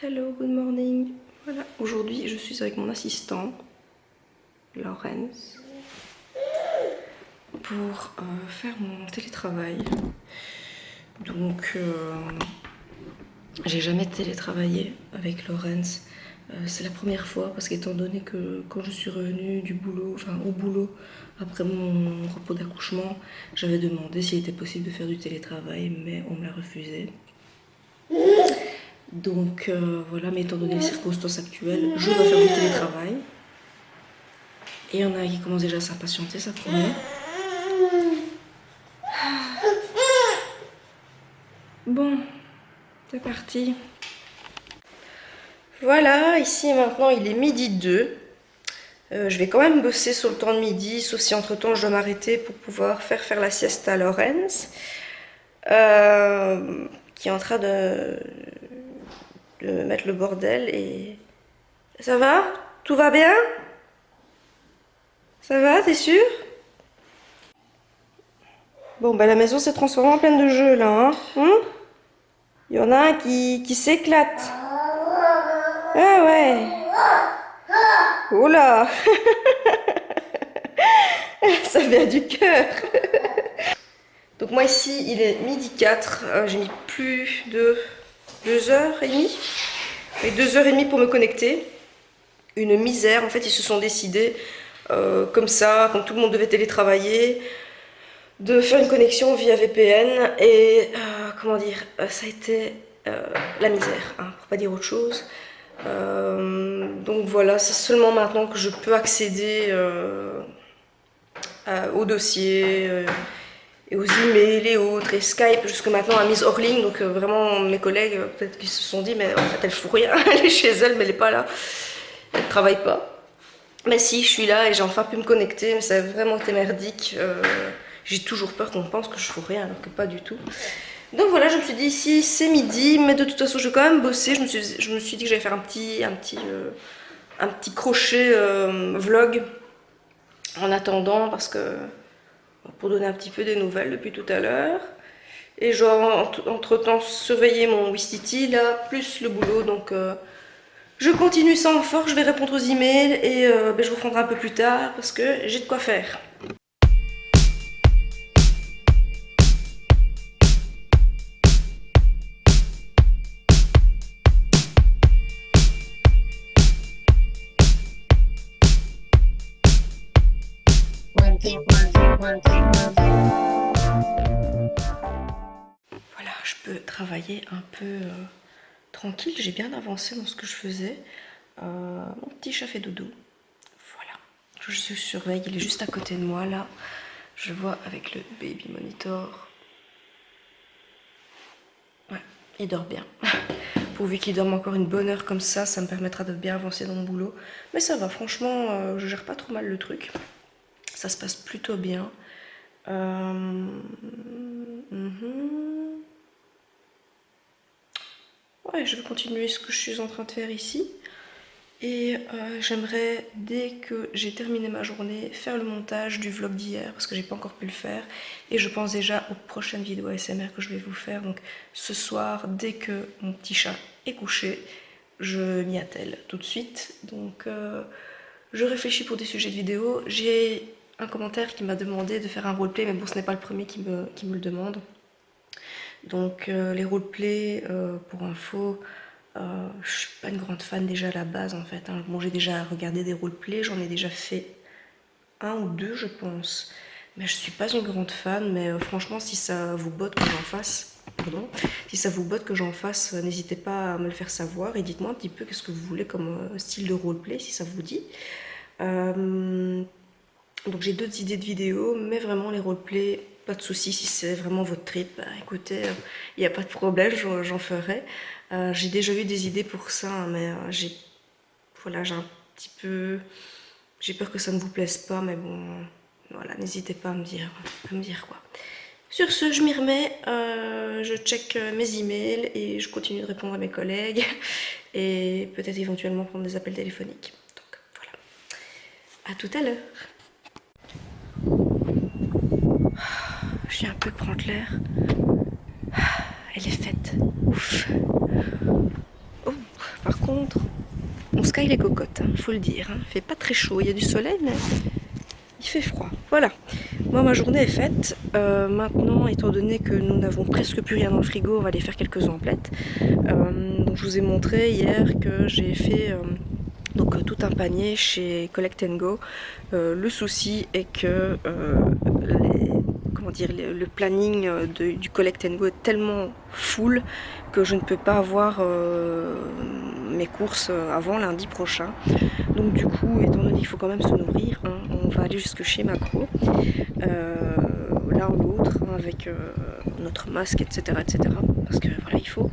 Hello, good morning. Voilà, aujourd'hui je suis avec mon assistant, Laurence, pour faire mon télétravail. Donc, j'ai jamais télétravaillé avec Laurence. C'est la première fois parce qu'étant donné que quand je suis revenue du boulot, enfin au boulot, après mon repos d'accouchement, j'avais demandé s'il était possible de faire du télétravail, mais on me l'a refusé. Donc voilà, mais étant donné les circonstances actuelles, je dois faire du télétravail. Et il y en a qui commencent déjà à s'impatienter, ça promet. Bon, c'est parti. Voilà, ici maintenant il est midi 2. Je vais quand même bosser sur le temps de midi, sauf si entre temps je dois m'arrêter pour pouvoir faire la sieste à Laurence, qui est en train de mettre le bordel. Et ça va? Tout va bien? Ça va, t'es sûr? Bon, bah la maison s'est transformée en pleine de jeux là, hein? Il y en a un qui s'éclate. Ah ouais. Oula. Ça vient du cœur. Donc moi ici, il est midi 4. J'ai mis plus de 2h30. Et 2h30 pour me connecter. Une misère. En fait, ils se sont décidés, comme ça, quand tout le monde devait télétravailler, de faire une connexion via VPN. Et comment dire, ça a été la misère, hein, pour pas dire autre chose. Donc voilà, c'est seulement maintenant que je peux accéder aux dossiers et aux emails et autres, et Skype jusque maintenant a mise hors ligne. Donc vraiment mes collègues peut-être qu'ils se sont dit mais en fait elle fout rien, elle est chez elle mais elle n'est pas là, elle ne travaille pas. Mais si, je suis là et j'ai enfin pu me connecter, mais ça a vraiment été merdique. J'ai toujours peur qu'on pense que je fous rien alors que pas du tout. Donc voilà, je me suis dit ici c'est midi, mais de toute façon je vais quand même bosser. Je me suis dit que j'allais faire un petit crochet vlog en attendant, parce que pour donner un petit peu des nouvelles depuis tout à l'heure. Et genre entre temps surveiller mon Wistiti là, plus le boulot. Donc je continue ça en force, je vais répondre aux emails et je vous reprendrai un peu plus tard parce que j'ai de quoi faire. Voilà, je peux travailler un peu tranquille, j'ai bien avancé dans ce que je faisais. Mon petit chat fait dodo. Voilà, je surveille, il est juste à côté de moi là. Je vois avec le baby monitor. Ouais, il dort bien. Pourvu qu'il dorme encore une bonne heure comme ça me permettra de bien avancer dans mon boulot. Mais ça va, franchement, je gère pas trop mal le truc. Ça se passe plutôt bien. Ouais, je vais continuer ce que je suis en train de faire ici. Et j'aimerais, dès que j'ai terminé ma journée, faire le montage du vlog d'hier, parce que j'ai pas encore pu le faire. Et je pense déjà aux prochaines vidéos ASMR que je vais vous faire. Donc ce soir, dès que mon petit chat est couché, je m'y attelle tout de suite. Donc je réfléchis pour des sujets de vidéo. J'ai un commentaire qui m'a demandé de faire un roleplay, mais bon, ce n'est pas le premier qui me le demande. Donc les roleplays, pour info, je suis pas une grande fan déjà à la base en fait, hein. Bon, j'ai déjà regardé des roleplays, j'en ai déjà fait un ou deux je pense, mais je suis pas une grande fan. Mais franchement, si ça vous botte que j'en fasse, pardon, si ça vous botte que j'en fasse, n'hésitez pas à me le faire savoir et dites-moi un petit peu qu'est-ce que vous voulez comme style de roleplay si ça vous dit. Donc j'ai d'autres idées de vidéos, mais vraiment les roleplays, pas de soucis, si c'est vraiment votre trip, bah, écoutez, il n'y a pas de problème, j'en ferai. J'ai déjà eu des idées pour ça, hein, mais voilà, j'ai un petit peu, j'ai peur que ça ne vous plaise pas, mais bon, voilà, n'hésitez pas à me dire quoi. Sur ce, je m'y remets, je check mes emails et je continue de répondre à mes collègues et peut-être éventuellement prendre des appels téléphoniques. Donc voilà, à tout à l'heure. Je viens un peu prendre l'air. Elle est faite. Ouf. Oh, contre, on sky les cocottes, hein, faut le dire. Hein. Il fait pas très chaud, il y a du soleil, mais il fait froid. Voilà, moi ma journée est faite. Maintenant, étant donné que nous n'avons presque plus rien dans le frigo, on va aller faire quelques emplettes. Donc je vous ai montré hier que j'ai fait donc tout un panier chez Collect & Go. Le souci est que le planning du Collect & Go est tellement full que je ne peux pas avoir mes courses avant lundi prochain. Donc du coup, étant donné qu'il faut quand même se nourrir, hein, on va aller jusque chez Macro, l'un ou l'autre, hein, avec notre masque, etc., etc. Parce que voilà, il faut.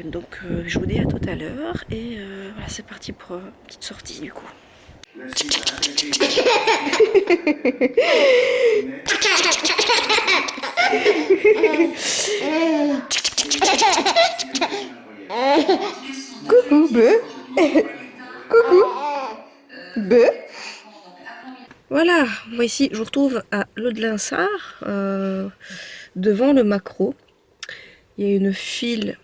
Donc je vous dis à tout à l'heure et voilà, c'est parti pour une petite sortie du coup. Coucou, Beu. Coucou, Beu. Voilà, moi ici je vous retrouve à l'eau de Linsart, devant le Macro. Il y a une file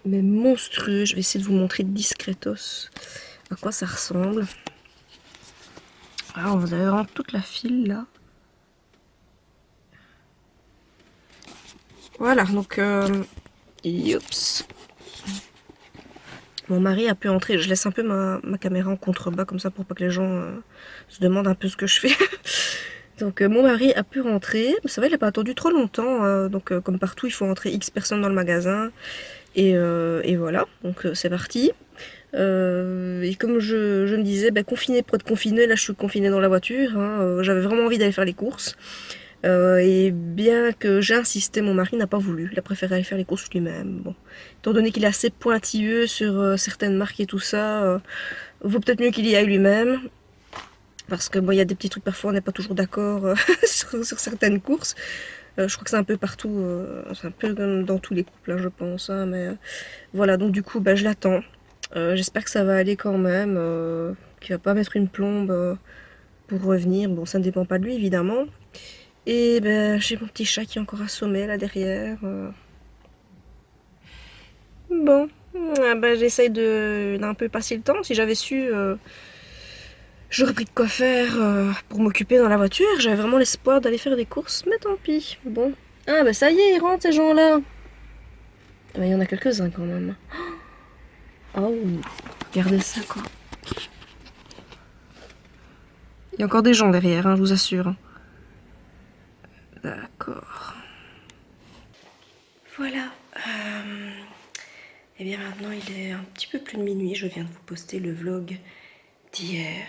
mais monstrueuse. Je vais essayer de vous montrer discretos à quoi ça ressemble. Alors vous avez vraiment toute la file là. Voilà, donc youps. Mon mari a pu entrer. Je laisse un peu ma caméra en contrebas comme ça pour pas que les gens se demandent un peu ce que je fais. Donc mon mari a pu rentrer. Ça va, il n'a pas attendu trop longtemps. Donc comme partout, il faut entrer X personnes dans le magasin. Et voilà, donc c'est parti. Et comme je me disais, confiné pour être confiné, là je suis confinée dans la voiture. Hein, j'avais vraiment envie d'aller faire les courses. Et bien que j'ai insisté, mon mari n'a pas voulu. Il a préféré aller faire les courses lui-même. Bon. Étant donné qu'il est assez pointilleux sur certaines marques et tout ça, vaut peut-être mieux qu'il y aille lui-même. Parce que bon, il y a des petits trucs, parfois on n'est pas toujours d'accord sur certaines courses. Je crois que c'est un peu partout, c'est un peu comme dans tous les couples, hein, je pense. Hein, mais voilà, donc du coup, je l'attends. J'espère que ça va aller quand même, qu'il va pas mettre une plombe pour revenir. Bon, ça ne dépend pas de lui, évidemment. Et j'ai mon petit chat qui est encore assommé là derrière. Bon, j'essaye d'un peu passer le temps. Si j'avais su, j'aurais pris de quoi faire pour m'occuper dans la voiture. J'avais vraiment l'espoir d'aller faire des courses, mais tant pis. Bon. Ah ça y est, ils rentrent ces gens-là. Il y en a quelques-uns quand même. Oh, regardez ça quoi. Il y a encore des gens derrière, hein, je vous assure. D'accord. Voilà. Et bien maintenant il est un petit peu plus de minuit. Je viens de vous poster le vlog d'hier.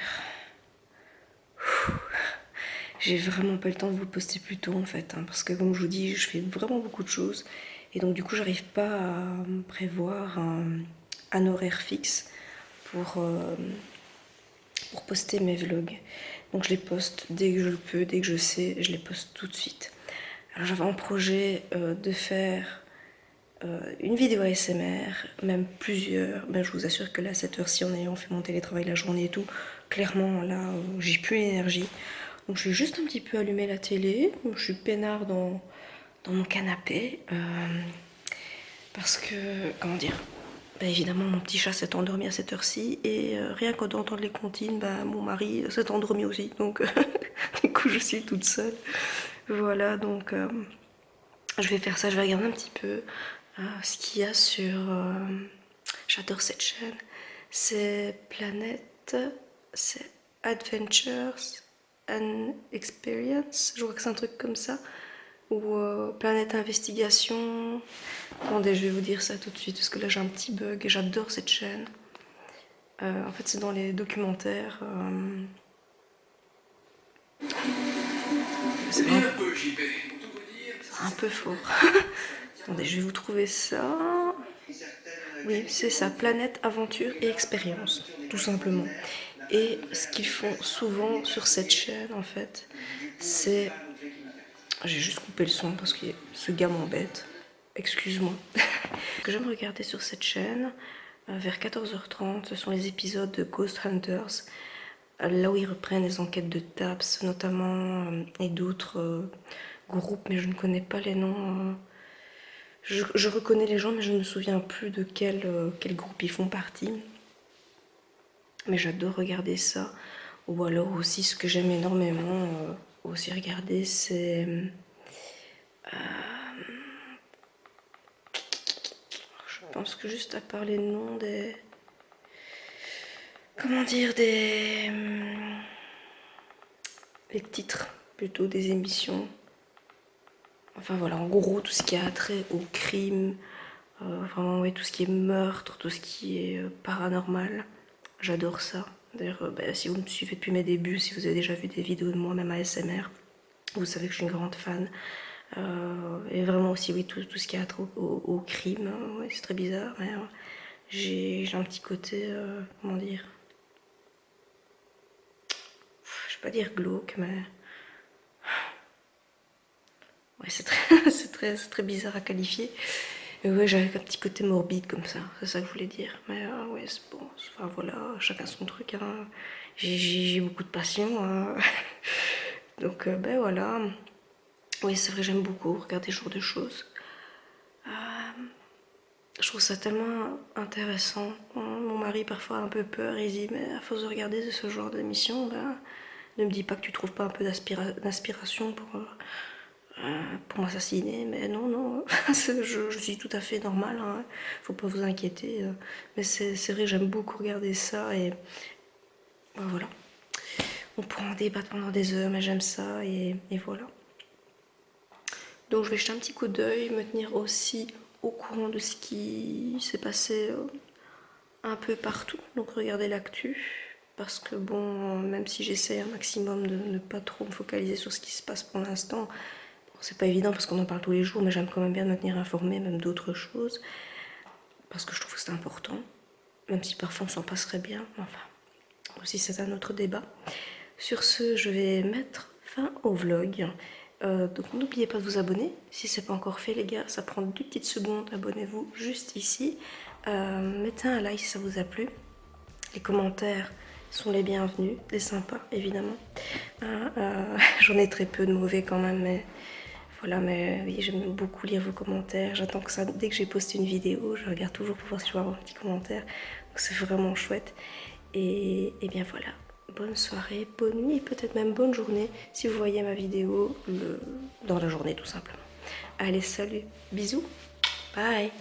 J'ai vraiment pas le temps de vous le poster plus tôt en fait, hein, parce que comme je vous dis, je fais vraiment beaucoup de choses. Et donc du coup j'arrive pas à prévoir un horaire fixe pour poster mes vlogs. Donc je les poste dès que je le peux, dès que je sais, je les poste tout de suite. Alors j'avais en projet de faire une vidéo ASMR, même plusieurs. Je vous assure que là, à cette heure-ci, en ayant fait mon télétravail la journée et tout, clairement là, j'ai plus l'énergie. Donc je vais juste un petit peu allumer la télé. Je suis peinard dans mon canapé. Parce que, comment dire, évidemment mon petit chat s'est endormi à cette heure-ci. Et rien que d'entendre les comptines, mon mari s'est endormi aussi. Donc du coup je suis toute seule. Voilà, donc je vais faire ça. Je vais regarder un petit peu ce qu'il y a sur... j'adore cette chaîne. C'est Planète, c'est Adventures and Experience, je crois que c'est un truc comme ça, ou Planète Investigation. Attendez, je vais vous dire ça tout de suite parce que là j'ai un petit bug et j'adore cette chaîne. En fait c'est dans les documentaires. C'est un peu fort. Attendez, je vais vous trouver ça. Oui, c'est ça, Planète, Aventure et Expérience, tout simplement. Et ce qu'ils font souvent sur cette chaîne, en fait, c'est... J'ai juste coupé le son parce que ce gars m'embête. Excuse-moi. Ce que j'aime regarder sur cette chaîne, vers 14h30, ce sont les épisodes de Ghost Hunters, là où ils reprennent les enquêtes de TAPS, notamment, et d'autres groupes, mais je ne connais pas les noms Je reconnais les gens, mais je ne me souviens plus de quel groupe ils font partie. Mais j'adore regarder ça. Ou alors aussi, ce que j'aime énormément aussi regarder, c'est... je pense que juste à part les noms des... Comment dire, des... les titres, plutôt des émissions. Enfin voilà, en gros, tout ce qui a trait au crime, vraiment, ouais, tout ce qui est meurtre, tout ce qui est paranormal. J'adore ça. D'ailleurs, si vous me suivez depuis mes débuts, si vous avez déjà vu des vidéos de moi, même ASMR, vous savez que je suis une grande fan. Et vraiment aussi, oui, tout ce qui a trait au crime. Ouais, c'est très bizarre, mais j'ai un petit côté, comment dire, je vais pas dire glauque, mais ouais, c'est très bizarre à qualifier. Mais ouais, j'avais un petit côté morbide comme ça, c'est ça que je voulais dire. Mais ouais, c'est bon, enfin voilà, chacun son truc. Hein. J'ai beaucoup de passion. Hein. Donc ben voilà. Oui, c'est vrai, j'aime beaucoup regarder ce genre de choses. Je trouve ça tellement intéressant. Mon mari parfois a un peu peur, il dit mais à force de regarder ce genre d'émission, ben, ne me dis pas que tu trouves pas un peu d'inspiration pour m'assassiner, mais non, non, je suis tout à fait normale, hein. Faut pas vous inquiéter. Mais c'est vrai, j'aime beaucoup regarder ça et ben voilà. On pourra en débattre pendant des heures, mais j'aime ça et voilà. Donc je vais jeter un petit coup d'œil, me tenir aussi au courant de ce qui s'est passé un peu partout. Donc regarder l'actu, parce que bon, même si j'essaie un maximum de ne pas trop me focaliser sur ce qui se passe pour l'instant, c'est pas évident parce qu'on en parle tous les jours, mais j'aime quand même bien me tenir informée, même d'autres choses, parce que je trouve que c'est important, même si parfois on s'en passerait bien, enfin, aussi c'est un autre débat. Sur ce, je vais mettre fin au vlog. Donc n'oubliez pas de vous abonner, si c'est pas encore fait les gars, ça prend 2 petites secondes, abonnez-vous juste ici. Mettez un like si ça vous a plu, les commentaires sont les bienvenus, des sympas évidemment. J'en ai très peu de mauvais quand même, mais voilà, mais oui, j'aime beaucoup lire vos commentaires. J'attends que ça, dès que j'ai posté une vidéo, je regarde toujours pour voir si je peux avoir un petit commentaire. Donc c'est vraiment chouette. Et bien voilà, bonne soirée, bonne nuit et peut-être même bonne journée si vous voyez ma vidéo dans la journée tout simplement. Allez, salut, bisous, bye.